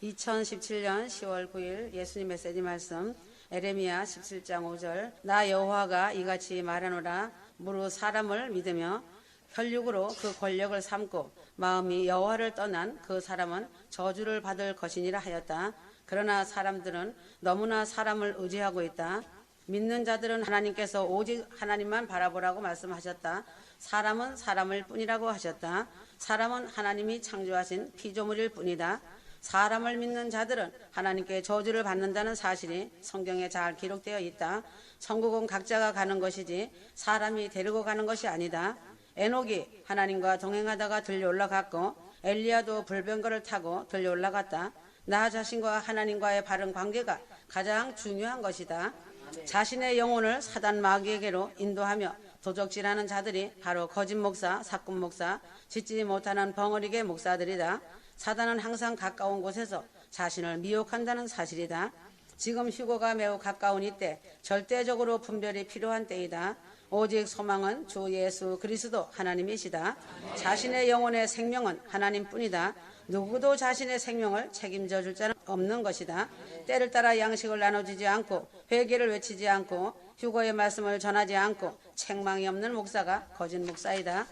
2017년 10월 9일 예수님 메시지 말씀 에레미야 17장 5절 나 여호와가 이같이 말하노라 무릇 사람을 믿으며 혈육으로 그 권력을 삼고 마음이 여호와를 떠난 그 사람은 저주를 받을 것이니라 하였다. 그러나 사람들은 너무나 사람을 의지하고 있다. 믿는 자들은 하나님께서 오직 하나님만 바라보라고 말씀하셨다. 사람은 사람일 뿐이라고 하셨다. 사람은 하나님이 창조하신 피조물일 뿐이다. 사람을 믿는 자들은 하나님께 저주를 받는다는 사실이 성경에 잘 기록되어 있다. 천국은 각자가 가는 것이지 사람이 데리고 가는 것이 아니다. 에녹이 하나님과 동행하다가 들려 올라갔고 엘리야도 불병거를 타고 들려 올라갔다. 나 자신과 하나님과의 바른 관계가 가장 중요한 것이다. 자신의 영혼을 사단 마귀에게로 인도하며 도적질하는 자들이 바로 거짓 목사, 사꾼 목사, 짓지 못하는 벙어리계 목사들이다. 사단은 항상 가까운 곳에서 자신을 미혹한다는 사실이다. 지금 휴거가 매우 가까운 이때 절대적으로 분별이 필요한 때이다. 오직 소망은 주 예수 그리스도 하나님이시다. 자신의 영혼의 생명은 하나님뿐이다. 누구도 자신의 생명을 책임져 줄 자는 없는 것이다. 때를 따라 양식을 나눠주지 않고 회개를 외치지 않고 휴거의 말씀을 전하지 않고 책망이 없는 목사가 거짓 목사이다.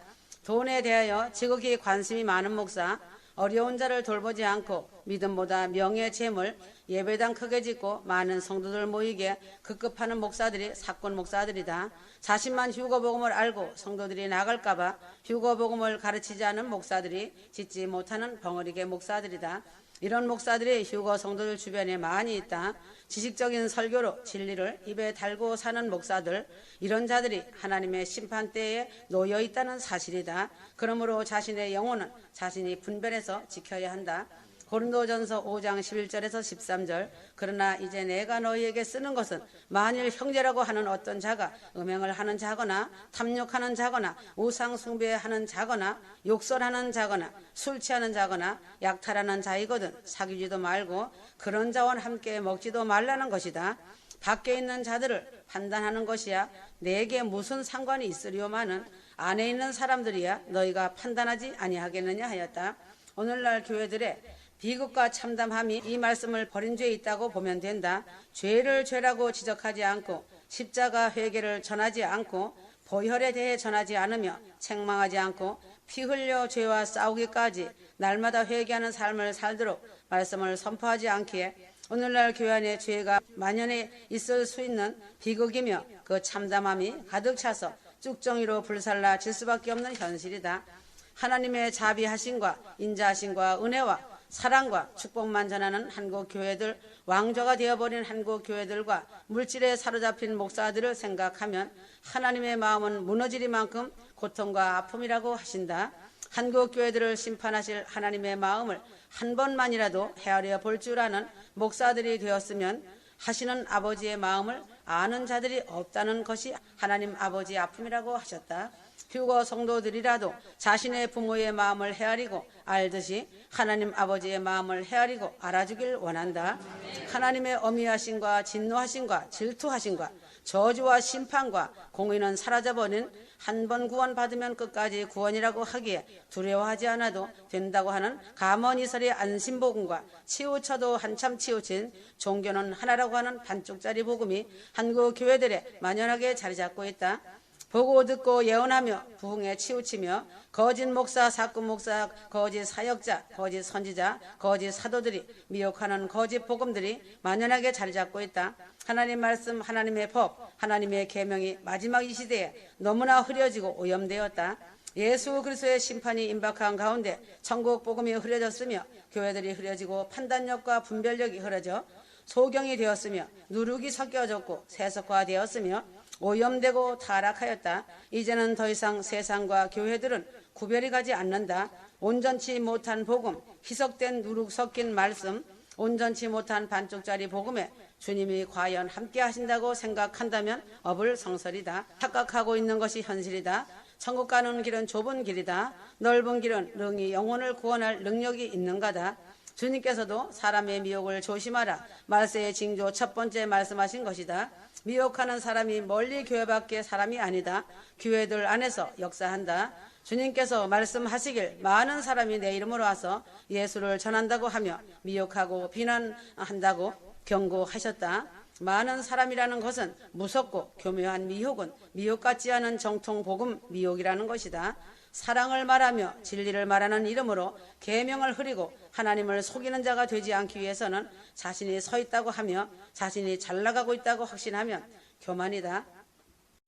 돈에 대하여 지극히 관심이 많은 목사, 어려운 자를 돌보지 않고 믿음보다 명예, 재물, 예배당 크게 짓고 많은 성도들 모이게 급급하는 목사들이 사꾼 목사들이다. 자신만 휴거복음을 알고 성도들이 나갈까 봐 휴거복음을 가르치지 않은 목사들이 짓지 못하는 벙어리계 목사들이다. 이런 목사들이 휴거 성도들 주변에 많이 있다. 지식적인 설교로 진리를 입에 달고 사는 목사들, 이런 자들이 하나님의 심판대에 놓여 있다는 사실이다. 그러므로 자신의 영혼은 자신이 분별해서 지켜야 한다. 고린도전서 5장 11절에서 13절 그러나 이제 내가 너희에게 쓰는 것은 만일 형제라고 하는 어떤 자가 음행을 하는 자거나 탐욕하는 자거나 우상 숭배하는 자거나 욕설하는 자거나 술 취하는 자거나 약탈하는 자이거든 사귀지도 말고 그런 자와 함께 먹지도 말라는 것이다. 밖에 있는 자들을 판단하는 것이야 내게 무슨 상관이 있으리오마는 안에 있는 사람들이야 너희가 판단하지 아니하겠느냐 하였다. 오늘날 교회들의 비극과 참담함이 이 말씀을 버린 죄에 있다고 보면 된다. 죄를 죄라고 지적하지 않고 십자가 회개를 전하지 않고 보혈에 대해 전하지 않으며 책망하지 않고 피 흘려 죄와 싸우기까지 날마다 회개하는 삶을 살도록 말씀을 선포하지 않기에 오늘날 교회 안에 죄가 만연해 있을 수 있는 비극이며 그 참담함이 가득 차서 쭉정이로 불살라 질 수밖에 없는 현실이다. 하나님의 자비하심과 인자하심과 은혜와 사랑과 축복만 전하는 한국 교회들, 왕좌가 되어버린 한국 교회들과 물질에 사로잡힌 목사들을 생각하면 하나님의 마음은 무너지리만큼 고통과 아픔이라고 하신다. 한국 교회들을 심판하실 하나님의 마음을 한 번만이라도 헤아려 볼 줄 아는 목사들이 되었으면 하시는 아버지의 마음을 아는 자들이 없다는 것이 하나님 아버지의 아픔이라고 하셨다. 휴거 성도들이라도 자신의 부모의 마음을 헤아리고 알듯이 하나님 아버지의 마음을 헤아리고 알아주길 원한다. 하나님의 어미하심과 진노하심과 질투하심과 저주와 심판과 공의는 사라져버린 한 번 구원받으면 끝까지 구원이라고 하기에 두려워하지 않아도 된다고 하는 가머니설의 안심복음과 치우쳐도 한참 치우친 종교는 하나라고 하는 반쪽짜리 복음이 한국 교회들에 만연하게 자리 잡고 있다. 보고 듣고 예언하며 부흥에 치우치며 거짓 목사, 사꾼 목사, 거짓 사역자, 거짓 선지자, 거짓 사도들이 미혹하는 거짓 복음들이 만연하게 자리 잡고 있다. 하나님 말씀, 하나님의 법, 하나님의 계명이 마지막 이 시대에 너무나 흐려지고 오염되었다. 예수 그리스도의 심판이 임박한 가운데 천국 복음이 흐려졌으며 교회들이 흐려지고 판단력과 분별력이 흐려져 소경이 되었으며 누룩이 섞여졌고 세속화되었으며 오염되고 타락하였다. 이제는 더 이상 세상과 교회들은 구별이 가지 않는다. 온전치 못한 복음, 희석된 누룩 섞인 말씀, 온전치 못한 반쪽짜리 복음에 주님이 과연 함께 하신다고 생각한다면 어불성설이다. 착각하고 있는 것이 현실이다. 천국 가는 길은 좁은 길이다. 넓은 길은 능히 영혼을 구원할 능력이 있는가다. 주님께서도 사람의 미혹을 조심하라. 말세의 징조 첫 번째 말씀하신 것이다. 미혹하는 사람이 멀리 교회 밖의 사람이 아니다. 교회들 안에서 역사한다. 주님께서 말씀하시길 많은 사람이 내 이름으로 와서 예수를 전한다고 하며 미혹하고 비난한다고 경고하셨다. 많은 사람이라는 것은 무섭고 교묘한 미혹은 미혹 같지 않은 정통 복음 미혹이라는 것이다. 사랑을 말하며 진리를 말하는 이름으로 계명을 흐리고 하나님을 속이는 자가 되지 않기 위해서는 자신이 서 있다고 하며 자신이 잘 나가고 있다고 확신하면 교만이다.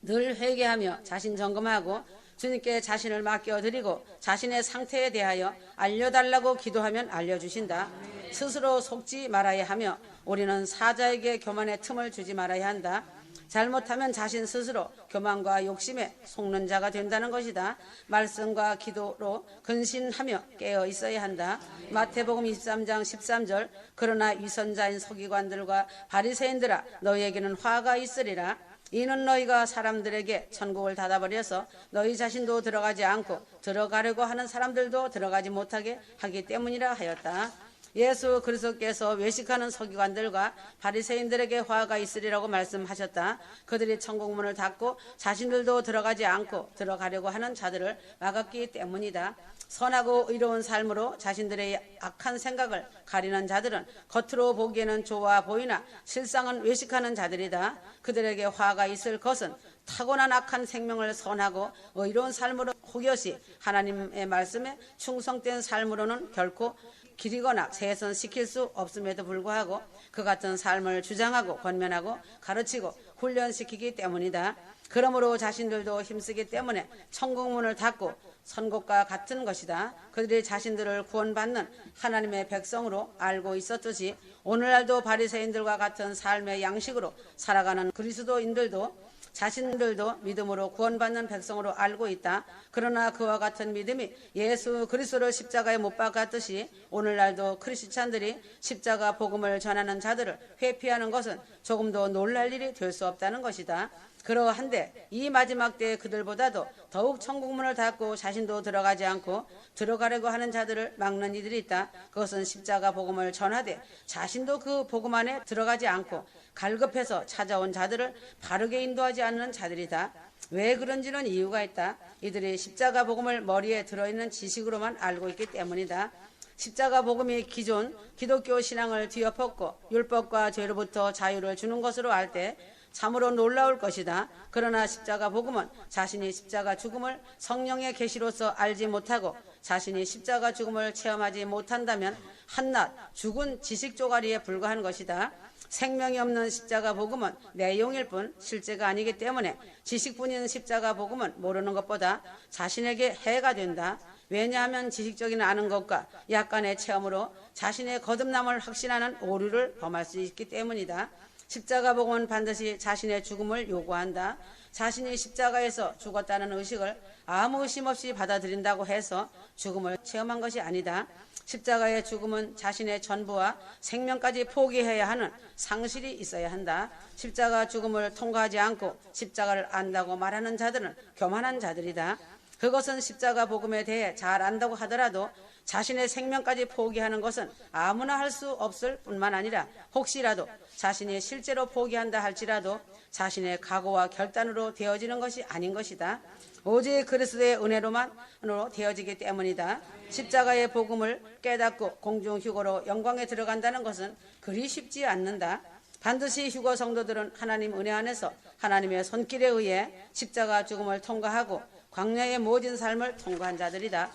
늘 회개하며 자신 점검하고 주님께 자신을 맡겨드리고 자신의 상태에 대하여 알려달라고 기도하면 알려주신다. 스스로 속지 말아야 하며 우리는 사자에게 교만의 틈을 주지 말아야 한다. 잘못하면 자신 스스로 교만과 욕심에 속는 자가 된다는 것이다. 말씀과 기도로 근신하며 깨어 있어야 한다. 마태복음 23장 13절 그러나 위선자인 서기관들과 바리새인들아 너희에게는 화가 있으리라. 이는 너희가 사람들에게 천국을 닫아버려서 너희 자신도 들어가지 않고 들어가려고 하는 사람들도 들어가지 못하게 하기 때문이라 하였다. 예수 그리스도께서 외식하는 서기관들과 바리새인들에게 화가 있으리라고 말씀하셨다. 그들이 천국문을 닫고 자신들도 들어가지 않고 들어가려고 하는 자들을 막았기 때문이다. 선하고 의로운 삶으로 자신들의 악한 생각을 가리는 자들은 겉으로 보기에는 좋아 보이나 실상은 외식하는 자들이다. 그들에게 화가 있을 것은 타고난 악한 생명을 선하고 의로운 삶으로 호겨시 하나님의 말씀에 충성된 삶으로는 결코 기리거나 세선시킬 수 없음에도 불구하고 그 같은 삶을 주장하고 권면하고 가르치고 훈련시키기 때문이다. 그러므로 자신들도 힘쓰기 때문에 천국문을 닫고 선곡과 같은 것이다. 그들이 자신들을 구원받는 하나님의 백성으로 알고 있었듯이 오늘날도 바리새인들과 같은 삶의 양식으로 살아가는 그리스도인들도 자신들도 믿음으로 구원받는 백성으로 알고 있다. 그러나 그와 같은 믿음이 예수 그리스도를 십자가에 못 박았듯이 오늘날도 크리스찬들이 십자가 복음을 전하는 자들을 회피하는 것은 조금도 놀랄 일이 될 수 없다는 것이다. 그러한데 이 마지막 때에 그들보다도 더욱 천국문을 닫고 자신도 들어가지 않고 들어가려고 하는 자들을 막는 이들이 있다. 그것은 십자가 복음을 전하되 자신도 그 복음 안에 들어가지 않고 갈급해서 찾아온 자들을 바르게 인도하지 않는 자들이다. 왜 그런지는 이유가 있다. 이들이 십자가 복음을 머리에 들어있는 지식으로만 알고 있기 때문이다. 십자가 복음이 기존 기독교 신앙을 뒤엎었고 율법과 죄로부터 자유를 주는 것으로 알 때 참으로 놀라울 것이다. 그러나 십자가 복음은 자신이 십자가 죽음을 성령의 계시로서 알지 못하고 자신이 십자가 죽음을 체험하지 못한다면 한낱 죽은 지식 조가리에 불과한 것이다. 생명이 없는 십자가 복음은 내용일 뿐 실제가 아니기 때문에 지식뿐인 십자가 복음은 모르는 것보다 자신에게 해가 된다. 왜냐하면 지식적인 아는 것과 약간의 체험으로 자신의 거듭남을 확신하는 오류를 범할 수 있기 때문이다. 십자가 복음은 반드시 자신의 죽음을 요구한다. 자신이 십자가에서 죽었다는 의식을 아무 의심 없이 받아들인다고 해서 죽음을 체험한 것이 아니다. 십자가의 죽음은 자신의 전부와 생명까지 포기해야 하는 상실이 있어야 한다. 십자가 죽음을 통과하지 않고 십자가를 안다고 말하는 자들은 교만한 자들이다. 그것은 십자가 복음에 대해 잘 안다고 하더라도 자신의 생명까지 포기하는 것은 아무나 할 수 없을 뿐만 아니라 혹시라도 자신이 실제로 포기한다 할지라도 자신의 각오와 결단으로 되어지는 것이 아닌 것이다. 오직 그리스도의 은혜로만으로 되어지기 때문이다. 십자가의 복음을 깨닫고 공중 휴거로 영광에 들어간다는 것은 그리 쉽지 않는다. 반드시 휴거 성도들은 하나님 은혜 안에서 하나님의 손길에 의해 십자가 죽음을 통과하고 광야의 모진 삶을 통과한 자들이다.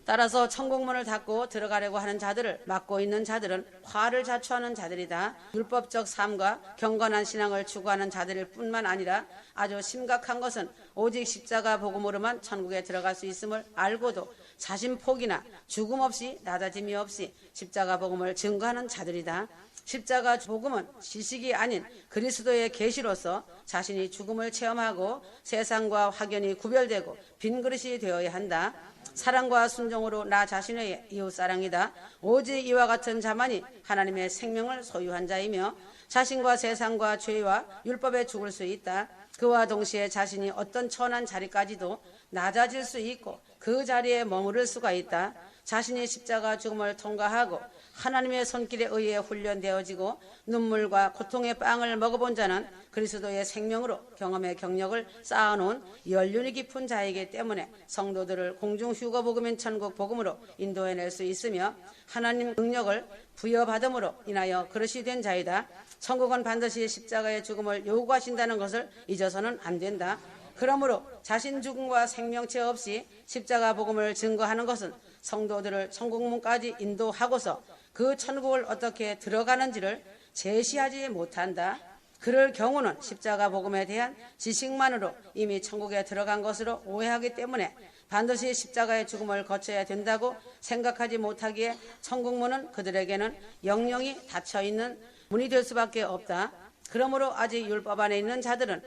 따라서 천국문을 닫고 들어가려고 하는 자들을 막고 있는 자들은 화를 자초하는 자들이다. 율법적 삶과 경건한 신앙을 추구하는 자들일 뿐만 아니라 아주 심각한 것은 오직 십자가 복음으로만 천국에 들어갈 수 있음을 알고도 자신 포기나 죽음 없이 낮아짐이 없이 십자가 복음을 증거하는 자들이다. 십자가 복음은 지식이 아닌 그리스도의 계시로서 자신이 죽음을 체험하고 세상과 확연히 구별되고 빈그릇이 되어야 한다. 사랑과 순종으로 나 자신의 이웃사랑이다. 오직 이와 같은 자만이 하나님의 생명을 소유한 자이며 자신과 세상과 죄와 율법에 죽을 수 있다. 그와 동시에 자신이 어떤 천한 자리까지도 낮아질 수 있고 그 자리에 머무를 수가 있다. 자신이 십자가 죽음을 통과하고 하나님의 손길에 의해 훈련되어지고 눈물과 고통의 빵을 먹어본 자는 그리스도의 생명으로 경험의 경력을 쌓아놓은 연륜이 깊은 자이기 때문에 성도들을 공중휴거복음인 천국 복음으로 인도해낼 수 있으며 하나님 능력을 부여받음으로 인하여 그릇이 된 자이다. 천국은 반드시 십자가의 죽음을 요구하신다는 것을 잊어서는 안 된다. 그러므로 자신 죽음과 생명체 없이 십자가 복음을 증거하는 것은 성도들을 천국문까지 인도하고서 그 천국을 어떻게 들어가는지를 제시하지 못한다. 그럴 경우는 십자가 복음에 대한 지식만으로 이미 천국에 들어간 것으로 오해하기 때문에 반드시 십자가의 죽음을 거쳐야 된다고 생각하지 못하기에 천국문은 그들에게는 영영이 닫혀있는 문이 될 수밖에 없다. 그러므로 아직 율법 안에 있는 자들은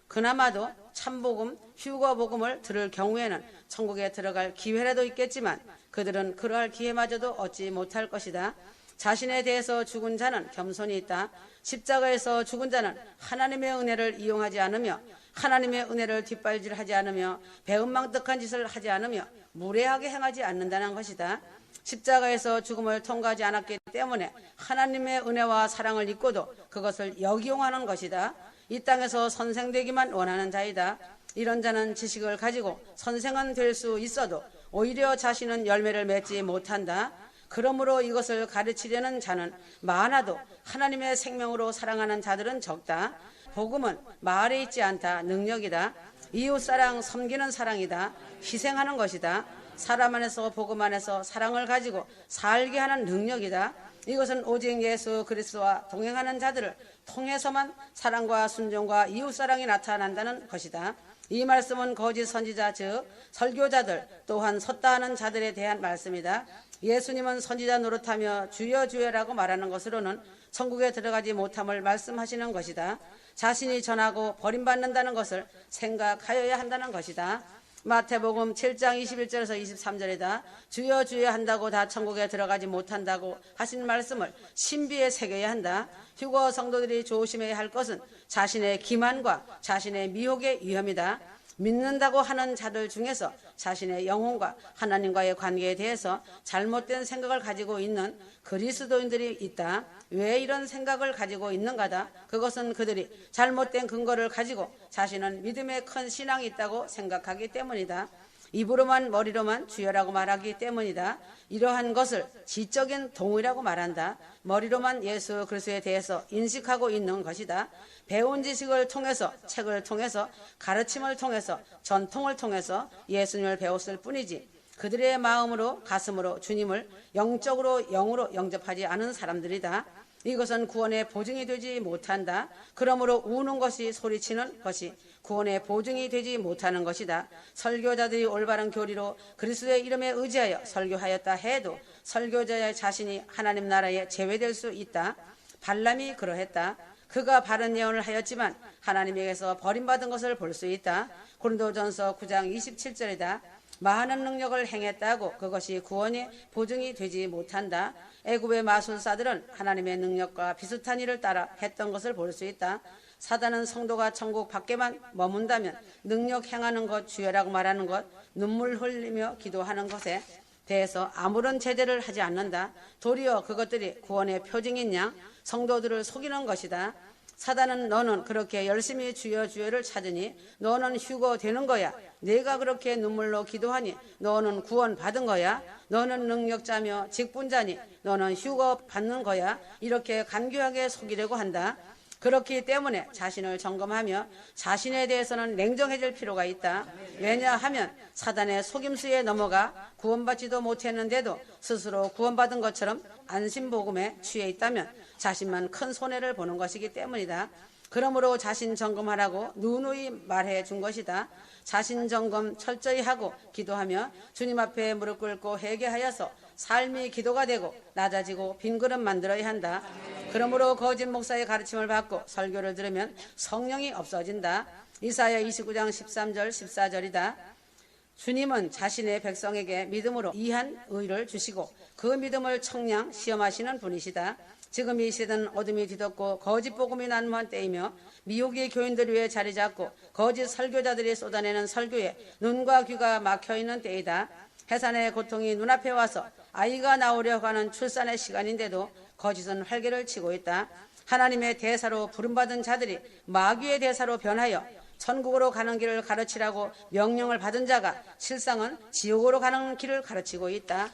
그나마도 참복음, 휴거복음을 들을 경우에는 천국에 들어갈 기회라도 있겠지만 그들은 그러할 기회마저도 얻지 못할 것이다. 자신에 대해서 죽은 자는 겸손이 있다. 십자가에서 죽은 자는 하나님의 은혜를 이용하지 않으며 하나님의 은혜를 뒷발질하지 않으며 배은망덕한 짓을 하지 않으며 무례하게 행하지 않는다는 것이다. 십자가에서 죽음을 통과하지 않았기 때문에 하나님의 은혜와 사랑을 잊고도 그것을 역이용하는 것이다. 이 땅에서 선생되기만 원하는 자이다. 이런 자는 지식을 가지고 선생은 될 수 있어도 오히려 자신은 열매를 맺지 못한다. 그러므로 이것을 가르치려는 자는 많아도 하나님의 생명으로 사랑하는 자들은 적다. 복음은 말에 있지 않다. 능력이다. 이웃사랑, 섬기는 사랑이다. 희생하는 것이다. 사람 안에서 복음 안에서 사랑을 가지고 살게 하는 능력이다. 이것은 오직 예수 그리스도와 동행하는 자들을 통해서만 사랑과 순종과 이웃사랑이 나타난다는 것이다. 이 말씀은 거짓 선지자 즉 설교자들 또한 섰다 하는 자들에 대한 말씀이다. 예수님은 선지자 노릇하며 주여 주여라고 말하는 것으로는 천국에 들어가지 못함을 말씀하시는 것이다. 자신이 전하고 버림받는다는 것을 생각하여야 한다는 것이다. 마태복음 7장 21절에서 23절이다. 주여 주여 한다고 다 천국에 들어가지 못한다고 하신 말씀을 신비에 새겨야 한다. 휴거 성도들이 조심해야 할 것은 자신의 기만과 자신의 미혹의 위험이다. 믿는다고 하는 자들 중에서 자신의 영혼과 하나님과의 관계에 대해서 잘못된 생각을 가지고 있는 그리스도인들이 있다. 왜 이런 생각을 가지고 있는가다. 그것은 그들이 잘못된 근거를 가지고 자신은 믿음에 큰 신앙이 있다고 생각하기 때문이다. 입으로만 머리로만 주여라고 말하기 때문이다. 이러한 것을 지적인 동의라고 말한다. 머리로만 예수 그리스도에 대해서 인식하고 있는 것이다. 배운 지식을 통해서 책을 통해서 가르침을 통해서 전통을 통해서 예수님을 배웠을 뿐이지 그들의 마음으로 가슴으로 주님을 영적으로 영으로 영접하지 않은 사람들이다. 이것은 구원의 보증이 되지 못한다. 그러므로 우는 것이 소리치는 것이 구원의 보증이 되지 못하는 것이다. 설교자들이 올바른 교리로 그리스도의 이름에 의지하여 설교하였다 해도 설교자의 자신이 하나님 나라에 제외될 수 있다. 발람이 그러했다. 그가 바른 예언을 하였지만 하나님에게서 버림받은 것을 볼 수 있다. 고린도전서 9장 27절이다. 많은 능력을 행했다고 그것이 구원의 보증이 되지 못한다. 애굽의 마술사들은 하나님의 능력과 비슷한 일을 따라 했던 것을 볼 수 있다. 사단은 성도가 천국 밖에만 머문다면 능력 행하는 것, 주여라고 말하는 것, 눈물 흘리며 기도하는 것에 대해서 아무런 제재를 하지 않는다. 도리어 그것들이 구원의 표징인 양 성도들을 속이는 것이다. 사단은 너는 그렇게 열심히 주여 주여를 찾으니 너는 휴거 되는 거야. 내가 그렇게 눈물로 기도하니 너는 구원 받은 거야. 너는 능력자며 직분자니 너는 휴거 받는 거야. 이렇게 간교하게 속이려고 한다. 그렇기 때문에 자신을 점검하며 자신에 대해서는 냉정해질 필요가 있다. 왜냐하면 사단의 속임수에 넘어가 구원받지도 못했는데도 스스로 구원받은 것처럼 안심복음에 취해 있다면 자신만 큰 손해를 보는 것이기 때문이다. 그러므로 자신 점검하라고 누누이 말해 준 것이다. 자신 점검 철저히 하고 기도하며 주님 앞에 무릎 꿇고 회개하여서 삶이 기도가 되고 낮아지고 빈 그릇 만들어야 한다. 그러므로 거짓 목사의 가르침을 받고 설교를 들으면 성령이 없어진다. 이사야 29장 13절 14절이다. 주님은 자신의 백성에게 믿음으로 이한 의를 주시고 그 믿음을 청량 시험하시는 분이시다. 지금 이 시대는 어둠이 뒤덮고 거짓 복음이 난무한 때이며 미혹의 교인들 위에 자리 잡고 거짓 설교자들이 쏟아내는 설교에 눈과 귀가 막혀있는 때이다. 해산의 고통이 눈앞에 와서 아이가 나오려고 하는 출산의 시간인데도 거짓은 활개를 치고 있다. 하나님의 대사로 부름받은 자들이 마귀의 대사로 변하여 천국으로 가는 길을 가르치라고 명령을 받은 자가 실상은 지옥으로 가는 길을 가르치고 있다.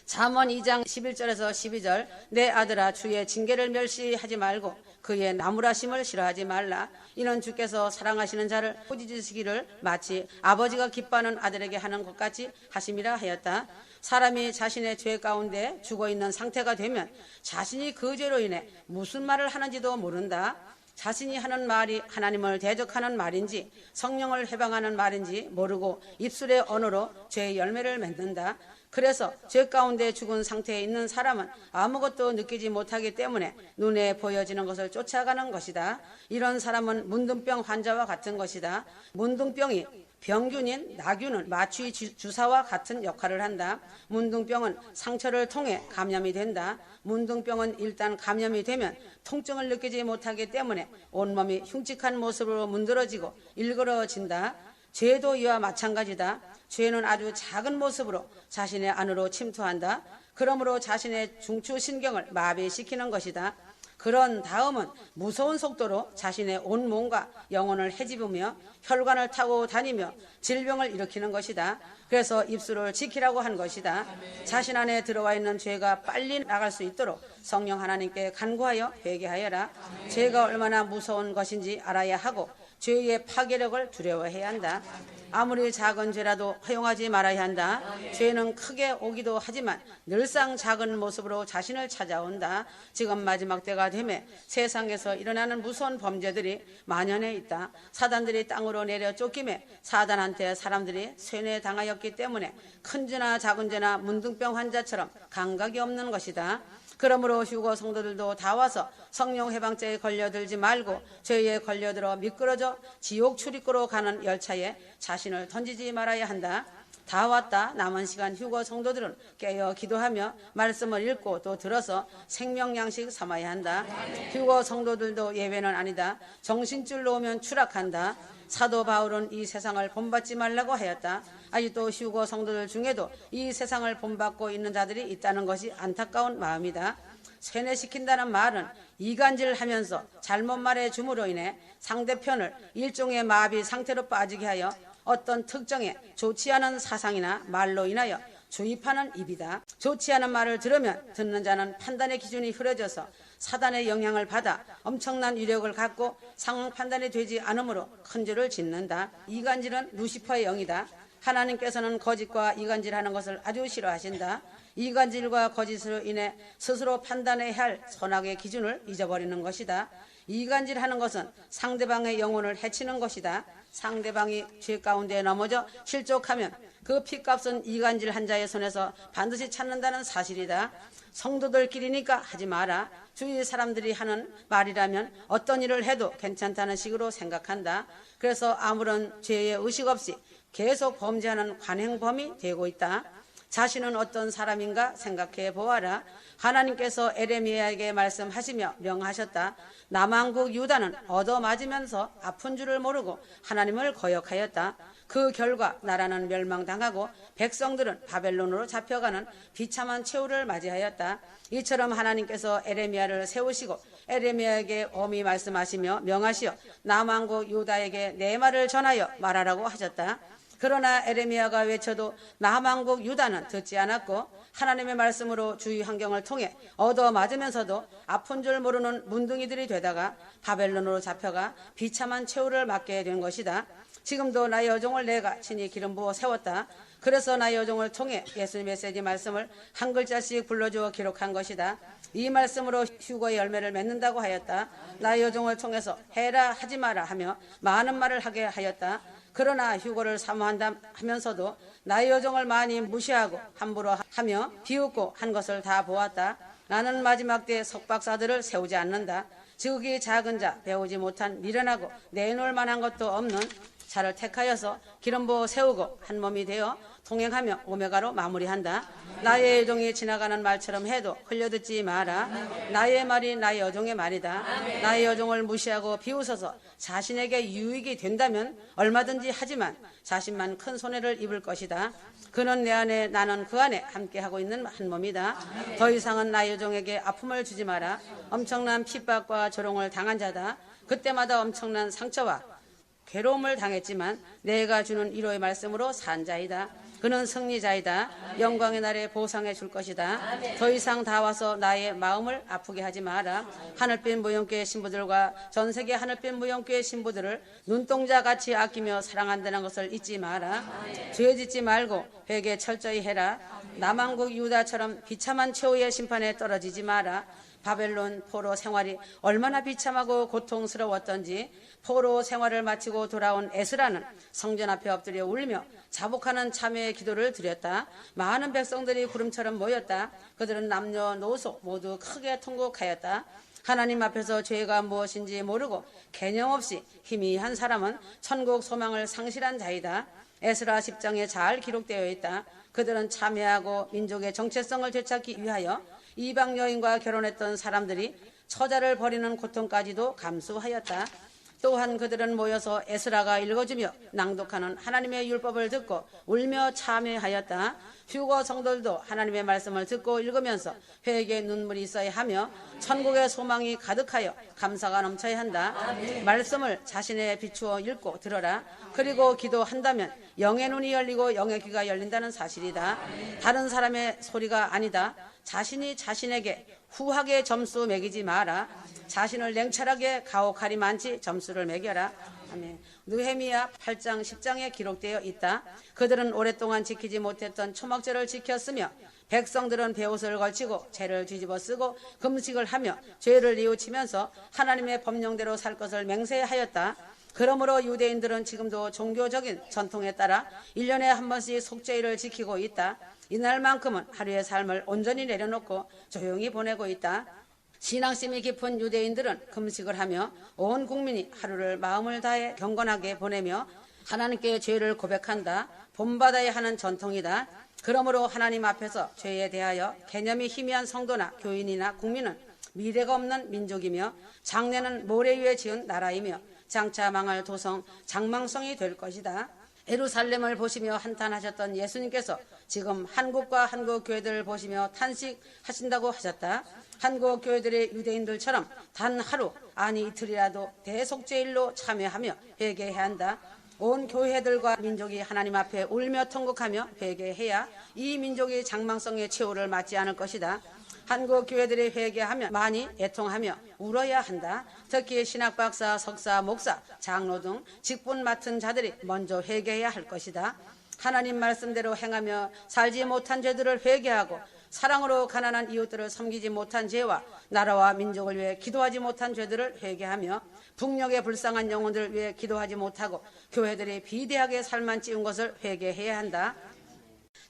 잠언 2장 11절에서 12절 내 아들아 주의 징계를 멸시하지 말고 그의 나무라심을 싫어하지 말라. 이는 주께서 사랑하시는 자를 꾸짖으시기를 마치 아버지가 기뻐하는 아들에게 하는 것 같이 하심이라 하였다. 사람이 자신의 죄 가운데 죽어있는 상태가 되면 자신이 그 죄로 인해 무슨 말을 하는지도 모른다. 자신이 하는 말이 하나님을 대적하는 말인지 성령을 해방하는 말인지 모르고 입술의 언어로 죄의 열매를 맺는다. 그래서 죄 가운데 죽은 상태에 있는 사람은 아무것도 느끼지 못하기 때문에 눈에 보여지는 것을 쫓아가는 것이다. 이런 사람은 문둥병 환자와 같은 것이다. 문둥병이 병균인 나균은 마취 주사와 같은 역할을 한다. 문둥병은 상처를 통해 감염이 된다. 문둥병은 일단 감염이 되면 통증을 느끼지 못하기 때문에 온몸이 흉측한 모습으로 문드러지고 일그러진다. 죄도 이와 마찬가지다. 죄는 아주 작은 모습으로 자신의 안으로 침투한다. 그러므로 자신의 중추신경을 마비시키는 것이다. 그런 다음은 무서운 속도로 자신의 온몸과 영혼을 헤집으며 혈관을 타고 다니며 질병을 일으키는 것이다. 그래서 입술을 지키라고 한 것이다. 자신 안에 들어와 있는 죄가 빨리 나갈 수 있도록 성령 하나님께 간구하여 회개하여라. 죄가 얼마나 무서운 것인지 알아야 하고 죄의 파괴력을 두려워해야 한다. 아무리 작은 죄라도 허용하지 말아야 한다. 죄는 크게 오기도 하지만 늘상 작은 모습으로 자신을 찾아온다. 지금 마지막 때가 되매 세상에서 일어나는 무서운 범죄들이 만연해 있다. 사단들이 땅으로 내려 쫓김에 사단한테 사람들이 쇠뇌당하였기 때문에 큰 죄나 작은 죄나 문둥병 환자처럼 감각이 없는 것이다. 그러므로 휴거 성도들도 다 와서 성령 해방죄에 걸려들지 말고 죄에 걸려들어 미끄러져 지옥 출입구로 가는 열차에 자신을 던지지 말아야 한다. 다 왔다. 남은 시간 휴거 성도들은 깨어 기도하며 말씀을 읽고 또 들어서 생명 양식 삼아야 한다. 휴거 성도들도 예외는 아니다. 정신줄 놓으면 추락한다. 사도 바울은 이 세상을 본받지 말라고 하였다. 아직도 휴거 성도들 중에도 이 세상을 본받고 있는 자들이 있다는 것이 안타까운 마음이다. 세뇌시킨다는 말은 이간질하면서 잘못 말해 줌으로 인해 상대편을 일종의 마비 상태로 빠지게 하여 어떤 특정의 좋지 않은 사상이나 말로 인하여 주입하는 입이다. 좋지 않은 말을 들으면 듣는 자는 판단의 기준이 흐려져서 사단의 영향을 받아 엄청난 위력을 갖고 상황 판단이 되지 않으므로 큰 죄를 짓는다. 이간질은 루시퍼의 영이다. 하나님께서는 거짓과 이간질하는 것을 아주 싫어하신다. 이간질과 거짓으로 인해 스스로 판단해야 할 선악의 기준을 잊어버리는 것이다. 이간질하는 것은 상대방의 영혼을 해치는 것이다. 상대방이 죄 가운데 넘어져 실족하면 그 핏값은 이간질한 자의 손에서 반드시 찾는다는 사실이다. 성도들끼리니까 하지 마라. 주위 사람들이 하는 말이라면 어떤 일을 해도 괜찮다는 식으로 생각한다. 그래서 아무런 죄의 의식 없이 계속 범죄하는 관행범이 되고 있다. 자신은 어떤 사람인가 생각해 보아라. 하나님께서 에레미야에게 말씀하시며 명하셨다. 남왕국 유다는 얻어맞으면서 아픈 줄을 모르고 하나님을 거역하였다. 그 결과 나라는 멸망당하고 백성들은 바벨론으로 잡혀가는 비참한 최후를 맞이하였다. 이처럼 하나님께서 에레미야를 세우시고 에레미야에게 엄히 말씀하시며 명하시어 남왕국 유다에게 내 말을 전하여 말하라고 하셨다. 그러나 에레미야가 외쳐도 남왕국 유다는 듣지 않았고 하나님의 말씀으로 주위 환경을 통해 얻어맞으면서도 아픈 줄 모르는 문둥이들이 되다가 바벨론으로 잡혀가 비참한 최후를 맞게 된 것이다. 지금도 나의 여종을 내가 친히 기름 부어 세웠다. 그래서 나의 여종을 통해 예수님의 메시지 말씀을 한 글자씩 불러주어 기록한 것이다. 이 말씀으로 휴거의 열매를 맺는다고 하였다. 나의 여종을 통해서 해라 하지 마라 하며 많은 말을 하게 하였다. 그러나 휴거를 사모한다 하면서도 나의 여종을 많이 무시하고 함부로 하며 비웃고 한 것을 다 보았다. 나는 마지막 때 석박사들을 세우지 않는다. 지극히 작은 자, 배우지 못한 미련하고 내놓을 만한 것도 없는 자를 택하여서 기름 부어 세우고 한 몸이 되어 통행하며 오메가로 마무리한다. 나의 여종이 지나가는 말처럼 해도 흘려듣지 마라. 나의 말이 나의 여종의 말이다. 나의 여종을 무시하고 비웃어서 자신에게 유익이 된다면 얼마든지 하지만 자신만 큰 손해를 입을 것이다. 그는 내 안에, 나는 그 안에 함께하고 있는 한 몸이다. 더 이상은 나의 여종에게 아픔을 주지 마라. 엄청난 핍박과 조롱을 당한 자다. 그때마다 엄청난 상처와 괴로움을 당했지만 내가 주는 위로의 말씀으로 산 자이다. 그는 승리자이다. 영광의 날에 보상해 줄 것이다. 더 이상 다 와서 나의 마음을 아프게 하지 마라. 하늘빛 무용교회 신부들과 전세계 하늘빛 무용교회 신부들을 눈동자같이 아끼며 사랑한다는 것을 잊지 마라. 죄 짓지 말고 회개 철저히 해라. 남왕국 유다처럼 비참한 최후의 심판에 떨어지지 마라. 바벨론 포로 생활이 얼마나 비참하고 고통스러웠던지 포로 생활을 마치고 돌아온 에스라는 성전 앞에 엎드려 울며 자복하는 참회의 기도를 드렸다. 많은 백성들이 구름처럼 모였다. 그들은 남녀노소 모두 크게 통곡하였다. 하나님 앞에서 죄가 무엇인지 모르고 개념 없이 희미한 사람은 천국 소망을 상실한 자이다. 에스라 10장에 잘 기록되어 있다. 그들은 참회하고 민족의 정체성을 되찾기 위하여 이방 여인과 결혼했던 사람들이 처자를 버리는 고통까지도 감수하였다. 또한 그들은 모여서 에스라가 읽어주며 낭독하는 하나님의 율법을 듣고 울며 참회하였다. 휴거 성도들도 하나님의 말씀을 듣고 읽으면서 회개의 눈물이 있어야 하며 천국의 소망이 가득하여 감사가 넘쳐야 한다. 말씀을 자신에 비추어 읽고 들어라. 그리고 기도한다면 영의 눈이 열리고 영의 귀가 열린다는 사실이다. 다른 사람의 소리가 아니다. 자신이 자신에게 후하게 점수 매기지 마라. 자신을 냉철하게 가혹하리 많지 점수를 매겨라. 아멘. 느헤미야 8장 10장에 기록되어 있다. 그들은 오랫동안 지키지 못했던 초막절을 지켰으며 백성들은 베옷을 걸치고 죄를 뒤집어 쓰고 금식을 하며 죄를 뉘우치면서 하나님의 법령대로 살 것을 맹세하였다. 그러므로 유대인들은 지금도 종교적인 전통에 따라 1년에 한 번씩 속죄일을 지키고 있다. 이날만큼은 하루의 삶을 온전히 내려놓고 조용히 보내고 있다. 신앙심이 깊은 유대인들은 금식을 하며 온 국민이 하루를 마음을 다해 경건하게 보내며 하나님께 죄를 고백한다. 본받아야 하는 전통이다. 그러므로 하나님 앞에서 죄에 대하여 개념이 희미한 성도나 교인이나 국민은 미래가 없는 민족이며 장래는 모래 위에 지은 나라이며 장차 망할 도성 장망성이 될 것이다. 예루살렘을 보시며 한탄하셨던 예수님께서 지금 한국과 한국 교회들을 보시며 탄식하신다고 하셨다. 한국 교회들의 유대인들처럼 단 하루 아니 이틀이라도 대속죄일로 참여하며 회개해야 한다. 온 교회들과 민족이 하나님 앞에 울며 통곡하며 회개해야 이 민족이 장망성의 최후를 맞지 않을 것이다. 한국 교회들이 회개하며 많이 애통하며 울어야 한다. 특히 신학박사, 석사, 목사, 장로 등 직분 맡은 자들이 먼저 회개해야 할 것이다. 하나님 말씀대로 행하며 살지 못한 죄들을 회개하고 사랑으로 가난한 이웃들을 섬기지 못한 죄와 나라와 민족을 위해 기도하지 못한 죄들을 회개하며 북녘의 불쌍한 영혼들을 위해 기도하지 못하고 교회들이 비대하게 살만 찌운 것을 회개해야 한다.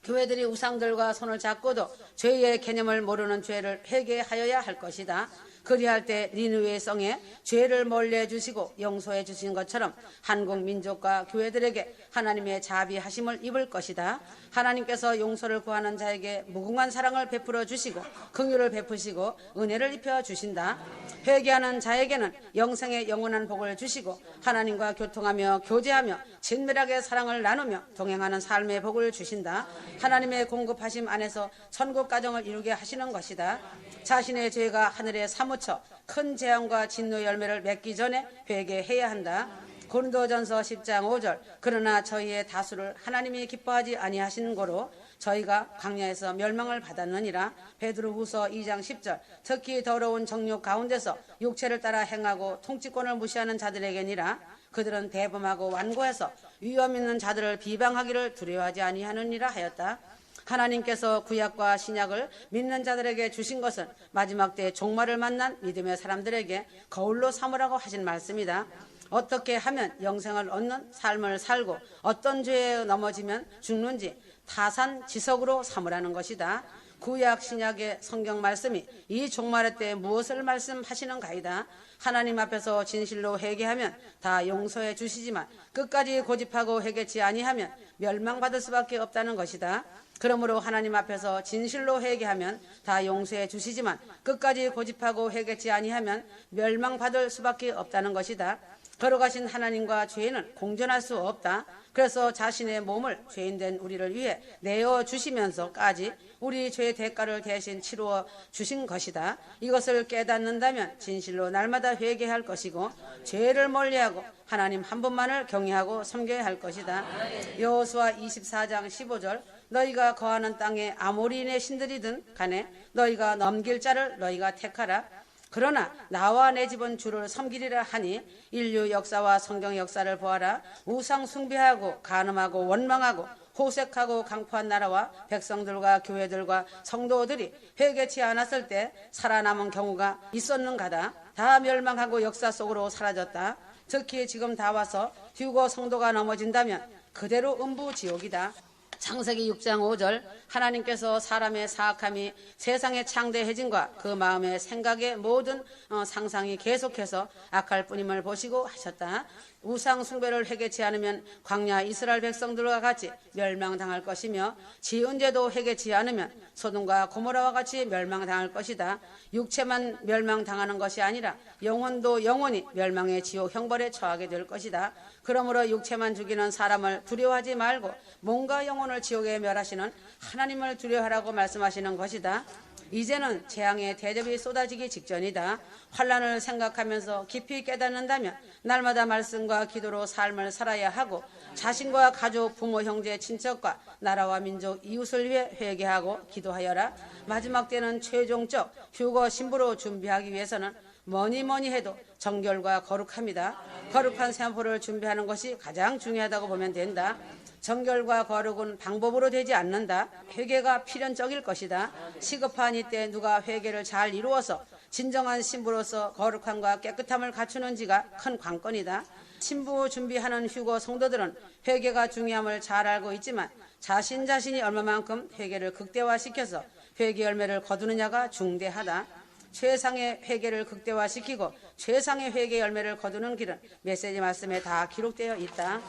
교회들이 우상들과 손을 잡고도 죄의 개념을 모르는 죄를 회개하여야 할 것이다. 그리할 때 니느웨 성에 죄를 멀리해 주시고 용서해 주신 것처럼 한국 민족과 교회들에게 하나님의 자비하심을 입을 것이다. 하나님께서 용서를 구하는 자에게 무궁한 사랑을 베풀어 주시고 긍휼을 베푸시고 은혜를 입혀 주신다. 회개하는 자에게는 영생의 영원한 복을 주시고 하나님과 교통하며 교제하며 친밀하게 사랑을 나누며 동행하는 삶의 복을 주신다. 하나님의 공급하심 안에서 천국 가정을 이루게 하시는 것이다. 자신의 죄가 하늘에 사무쳐 큰 재앙과 진노 열매를 맺기 전에 회개해야 한다. 고린도전서 10장 5절 그러나 저희의 다수를 하나님이 기뻐하지 아니하시는 고로 저희가 광야에서 멸망을 받았느니라. 베드로후서 2장 10절 특히 더러운 정욕 가운데서 육체를 따라 행하고 통치권을 무시하는 자들에게니라. 그들은 대범하고 완고해서 위험 있는 자들을 비방하기를 두려워하지 아니하느니라 하였다. 하나님께서 구약과 신약을 믿는 자들에게 주신 것은 마지막 때 종말을 만난 믿음의 사람들에게 거울로 삼으라고 하신 말씀이다. 어떻게 하면 영생을 얻는 삶을 살고 어떤 죄에 넘어지면 죽는지 타산지석으로 삼으라는 것이다. 구약 신약의 성경 말씀이 이 종말의 때 무엇을 말씀하시는가이다. 하나님 앞에서 진실로 회개하면 다 용서해 주시지만 끝까지 고집하고 회개치 아니하면 멸망받을 수밖에 없다는 것이다. 그러므로 하나님 앞에서 진실로 회개하면 다 용서해 주시지만 끝까지 고집하고 회개치 아니하면 멸망받을 수밖에 없다는 것이다. 걸어가신 하나님과 죄인은 공존할 수 없다. 그래서 자신의 몸을 죄인된 우리를 위해 내어 주시면서까지 우리 죄의 대가를 대신 치루어 주신 것이다. 이것을 깨닫는다면 진실로 날마다 회개할 것이고 죄를 멀리하고 하나님 한 분만을 경외하고 섬겨야 할 것이다. 여호수아 24장 15절 너희가 거하는 땅에 아모리인의 신들이든 간에 너희가 넘길 자를 너희가 택하라. 그러나 나와 내 집은 주를 섬기리라 하니 인류 역사와 성경 역사를 보아라. 우상 숭배하고 간음하고 원망하고 호색하고 강포한 나라와 백성들과 교회들과 성도들이 회개치 않았을 때 살아남은 경우가 있었는가다. 다 멸망하고 역사 속으로 사라졌다. 특히 지금 다 와서 휴거 성도가 넘어진다면 그대로 음부지옥이다. 창세기 6장 5절 하나님께서 사람의 사악함이 세상의 창대해짐과 그 마음의 생각의 모든 상상이 계속해서 악할 뿐임을 보시고 하셨다. 우상 숭배를 회개치 않으면 광야 이스라엘 백성들과 같이 멸망당할 것이며 지은 죄도 회개치 않으면 소돔과 고모라와 같이 멸망당할 것이다. 육체만 멸망당하는 것이 아니라 영혼도 영원히 멸망의 지옥 형벌에 처하게 될 것이다. 그러므로 육체만 죽이는 사람을 두려워하지 말고 몸과 영혼을 지옥에 멸하시는 하나님을 두려워하라고 말씀하시는 것이다. 이제는 재앙의 대접이 쏟아지기 직전이다. 환난을 생각하면서 깊이 깨닫는다면 날마다 말씀과 기도로 삶을 살아야 하고 자신과 가족, 부모, 형제, 친척과 나라와 민족, 이웃을 위해 회개하고 기도하여라. 마지막 때는 최종적 휴거 신부로 준비하기 위해서는 뭐니 해도 정결과 거룩합니다. 거룩한 세포를 준비하는 것이 가장 중요하다고 보면 된다. 정결과 거룩은 방법으로 되지 않는다. 회개가 필연적일 것이다. 시급한 이때 누가 회개를 잘 이루어서 진정한 신부로서 거룩함과 깨끗함을 갖추는지가 큰 관건이다. 신부 준비하는 휴거 성도들은 회개가 중요함을 잘 알고 있지만 자신이 얼마만큼 회개를 극대화시켜서 회개 열매를 거두느냐가 중대하다. 최상의 회개를 극대화시키고 최상의 회개 열매를 거두는 길은 메시지 말씀에 다 기록되어 있다.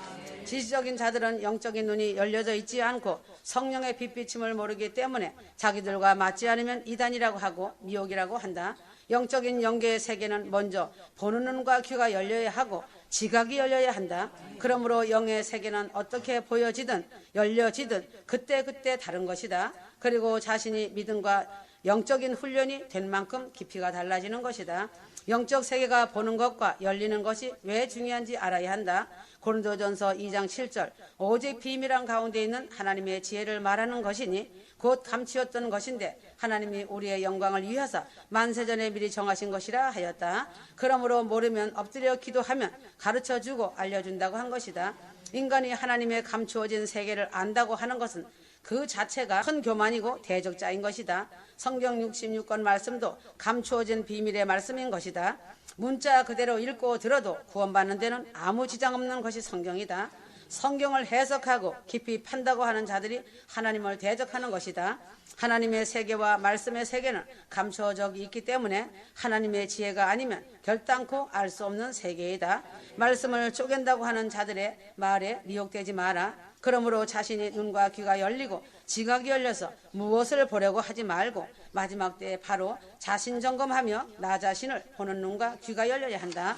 지시적인 자들은 영적인 눈이 열려져 있지 않고 성령의 빛비침을 모르기 때문에 자기들과 맞지 않으면 이단이라고 하고 미혹이라고 한다. 영적인 영계의 세계는 먼저 보는 눈과 귀가 열려야 하고 지각이 열려야 한다. 그러므로 영의 세계는 어떻게 보여지든 열려지든 그때그때 다른 것이다. 그리고 자신이 믿음과 영적인 훈련이 된 만큼 깊이가 달라지는 것이다. 영적 세계가 보는 것과 열리는 것이 왜 중요한지 알아야 한다. 고린도전서 2장 7절 오직 비밀한 가운데 있는 하나님의 지혜를 말하는 것이니 곧 감추었던 것인데 하나님이 우리의 영광을 위하사 만세전에 미리 정하신 것이라 하였다. 그러므로 모르면 엎드려 기도하면 가르쳐주고 알려준다고 한 것이다. 인간이 하나님의 감추어진 세계를 안다고 하는 것은 그 자체가 큰 교만이고 대적자인 것이다. 성경 66권 말씀도 감추어진 비밀의 말씀인 것이다. 문자 그대로 읽고 들어도 구원받는 데는 아무 지장 없는 것이 성경이다. 성경을 해석하고 깊이 판다고 하는 자들이 하나님을 대적하는 것이다. 하나님의 세계와 말씀의 세계는 감추어져 있기 때문에 하나님의 지혜가 아니면 결단코 알 수 없는 세계이다. 말씀을 쪼갠다고 하는 자들의 말에 미혹되지 마라. 그러므로 자신이 눈과 귀가 열리고 지각이 열려서 무엇을 보려고 하지 말고 마지막 때에 바로 자신 점검하며 나 자신을 보는 눈과 귀가 열려야 한다.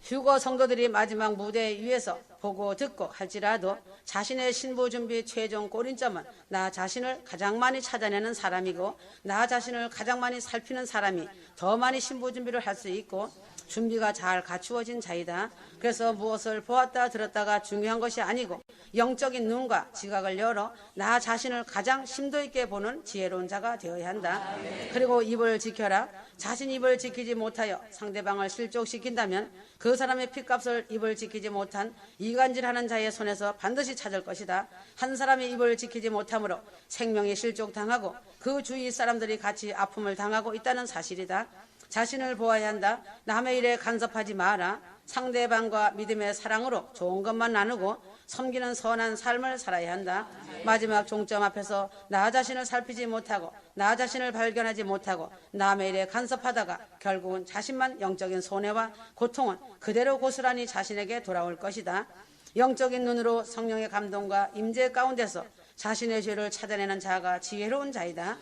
휴거 성도들이 마지막 무대 위에서 보고 듣고 할지라도 자신의 신부 준비 최종 꼬린점은 나 자신을 가장 많이 찾아내는 사람이고 나 자신을 가장 많이 살피는 사람이 더 많이 신부 준비를 할 수 있고 준비가 잘 갖추어진 자이다. 그래서 무엇을 보았다 들었다가 중요한 것이 아니고 영적인 눈과 지각을 열어 나 자신을 가장 심도 있게 보는 지혜로운 자가 되어야 한다. 그리고 입을 지켜라. 자신 입을 지키지 못하여 상대방을 실족시킨다면 그 사람의 핏값을 입을 지키지 못한 이간질하는 자의 손에서 반드시 찾을 것이다. 한 사람이 입을 지키지 못함으로 생명이 실족당하고 그 주위 사람들이 같이 아픔을 당하고 있다는 사실이다. 자신을 보아야 한다. 남의 일에 간섭하지 마라. 상대방과 믿음의 사랑으로 좋은 것만 나누고 섬기는 선한 삶을 살아야 한다. 마지막 종점 앞에서 나 자신을 살피지 못하고 나 자신을 발견하지 못하고 남의 일에 간섭하다가 결국은 자신만 영적인 손해와 고통은 그대로 고스란히 자신에게 돌아올 것이다. 영적인 눈으로 성령의 감동과 임재 가운데서 자신의 죄를 찾아내는 자가 지혜로운 자이다.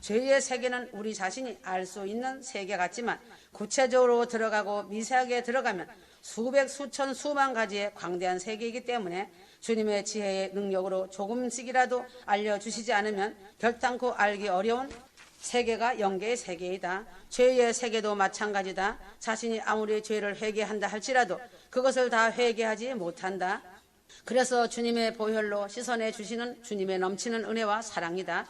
죄의 세계는 우리 자신이 알 수 있는 세계 같지만 구체적으로 들어가고 미세하게 들어가면 수백, 수천, 수만 가지의 광대한 세계이기 때문에 주님의 지혜의 능력으로 조금씩이라도 알려주시지 않으면 결단코 알기 어려운 세계가 영계의 세계이다. 죄의 세계도 마찬가지다. 자신이 아무리 죄를 회개한다 할지라도 그것을 다 회개하지 못한다. 그래서 주님의 보혈로 씻어내 주시는 주님의 넘치는 은혜와 사랑이다.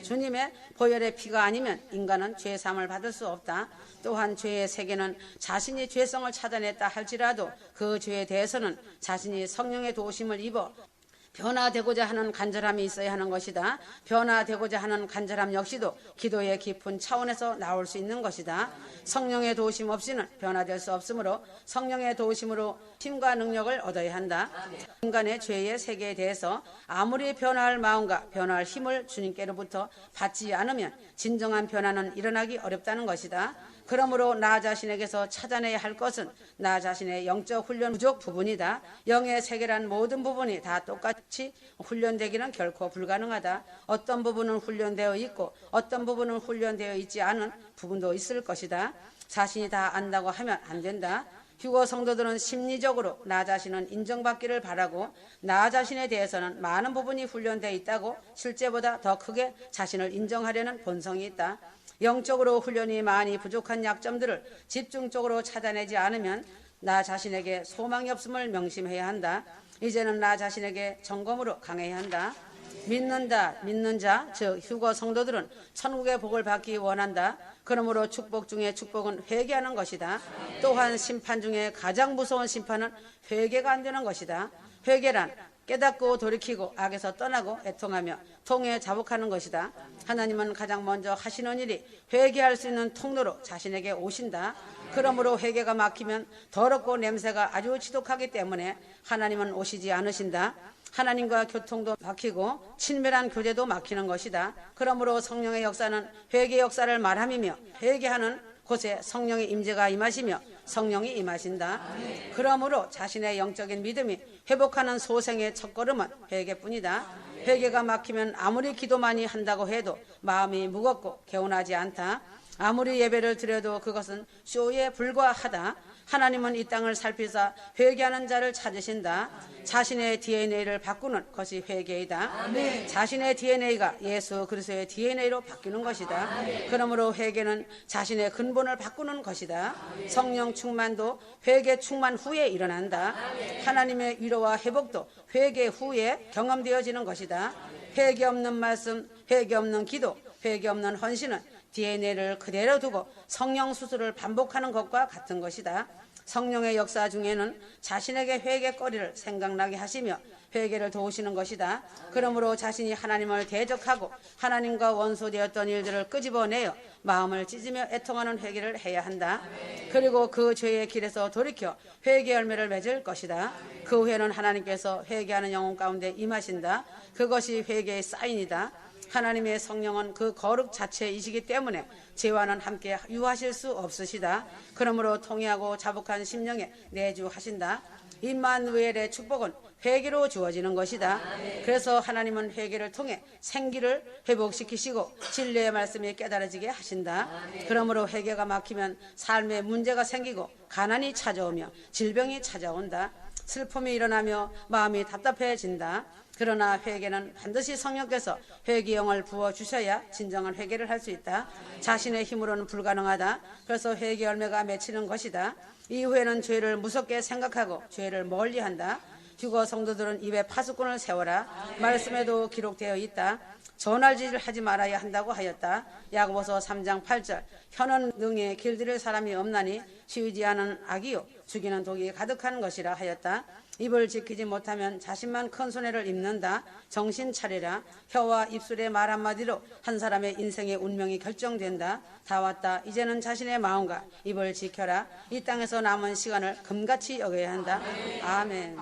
주님의 보혈의 피가 아니면 인간은 죄사함을 받을 수 없다. 또한 죄의 세계는 자신이 죄성을 찾아냈다 할지라도 그 죄에 대해서는 자신이 성령의 도우심을 입어 변화되고자 하는 간절함이 있어야 하는 것이다. 변화되고자 하는 간절함 역시도 기도의 깊은 차원에서 나올 수 있는 것이다. 성령의 도우심 없이는 변화될 수 없으므로 성령의 도우심으로 힘과 능력을 얻어야 한다. 인간의 죄의 세계에 대해서 아무리 변화할 마음과 변화할 힘을 주님께로부터 받지 않으면 진정한 변화는 일어나기 어렵다는 것이다. 그러므로 나 자신에게서 찾아내야 할 것은 나 자신의 영적 훈련 부족 부분이다. 영의 세계란 모든 부분이 다 똑같이 훈련되기는 결코 불가능하다. 어떤 부분은 훈련되어 있고 어떤 부분은 훈련되어 있지 않은 부분도 있을 것이다. 자신이 다 안다고 하면 안 된다. 휴거 성도들은 심리적으로 나 자신은 인정받기를 바라고 나 자신에 대해서는 많은 부분이 훈련되어 있다고 실제보다 더 크게 자신을 인정하려는 본성이 있다. 영적으로 훈련이 많이 부족한 약점들을 집중적으로 찾아내지 않으면 나 자신에게 소망이 없음을 명심해야 한다. 이제는 나 자신에게 점검으로 강해야 한다. 믿는 자, 즉 휴거 성도들은 천국의 복을 받기 원한다. 그러므로 축복 중에 축복은 회개하는 것이다. 또한 심판 중에 가장 무서운 심판은 회개가 안 되는 것이다. 회개란 깨닫고 돌이키고 악에서 떠나고 애통하며 통에 자복하는 것이다. 하나님은 가장 먼저 하시는 일이 회개할 수 있는 통로로 자신에게 오신다. 그러므로 회개가 막히면 더럽고 냄새가 아주 지독하기 때문에 하나님은 오시지 않으신다. 하나님과 교통도 막히고 친밀한 교제도 막히는 것이다. 그러므로 성령의 역사는 회개 역사를 말함이며 회개하는 곳에 성령의 임재가 임하시며 성령이 임하신다. 그러므로 자신의 영적인 믿음이 회복하는 소생의 첫걸음은 회개뿐이다. 회개가 막히면 아무리 기도 많이 한다고 해도 마음이 무겁고 개운하지 않다. 아무리 예배를 드려도 그것은 쇼에 불과하다. 하나님은 이 땅을 살피사 회개하는 자를 찾으신다. 자신의 DNA를 바꾸는 것이 회개이다. 자신의 DNA가 예수 그리스도의 DNA로 바뀌는 것이다. 그러므로 회개는 자신의 근본을 바꾸는 것이다. 성령 충만도 회개 충만 후에 일어난다. 하나님의 위로와 회복도 회개 후에 경험되어지는 것이다. 회개 없는 말씀, 회개 없는 기도, 회개 없는 헌신은 DNA를 그대로 두고 성령 수술을 반복하는 것과 같은 것이다. 성령의 역사 중에는 자신에게 회개거리를 생각나게 하시며 회개를 도우시는 것이다. 그러므로 자신이 하나님을 대적하고 하나님과 원수되었던 일들을 끄집어내어 마음을 찢으며 애통하는 회개를 해야 한다. 그리고 그 죄의 길에서 돌이켜 회개 열매를 맺을 것이다. 그 후에는 하나님께서 회개하는 영혼 가운데 임하신다. 그것이 회개의 사인이다. 하나님의 성령은 그 거룩 자체이시기 때문에 죄와는 함께 유하실 수 없으시다. 그러므로 통회하고 자복한 심령에 내주하신다. 임마누엘의 축복은 회개로 주어지는 것이다. 그래서 하나님은 회개를 통해 생기를 회복시키시고 진리의 말씀이 깨달아지게 하신다. 그러므로 회개가 막히면 삶에 문제가 생기고 가난이 찾아오며 질병이 찾아온다. 슬픔이 일어나며 마음이 답답해진다. 그러나 회개는 반드시 성령께서 회개영을 부어주셔야 진정한 회개를 할 수 있다. 자신의 힘으로는 불가능하다. 그래서 회개 열매가 맺히는 것이다. 이후에는 죄를 무섭게 생각하고 죄를 멀리한다. 휴거 성도들은 입에 파수꾼을 세워라. 말씀에도 기록되어 있다. 전할질을 하지 말아야 한다고 하였다. 야고보서 3장 8절 혀는 능히 길들일 사람이 없나니 쉬지 않은 악이요 죽이는 독이 가득한 것이라 하였다. 입을 지키지 못하면 자신만 큰 손해를 입는다. 정신 차리라. 혀와 입술의 말 한마디로 한 사람의 인생의 운명이 결정된다. 다 왔다. 이제는 자신의 마음과 입을 지켜라. 이 땅에서 남은 시간을 금같이 여겨야 한다. 아멘.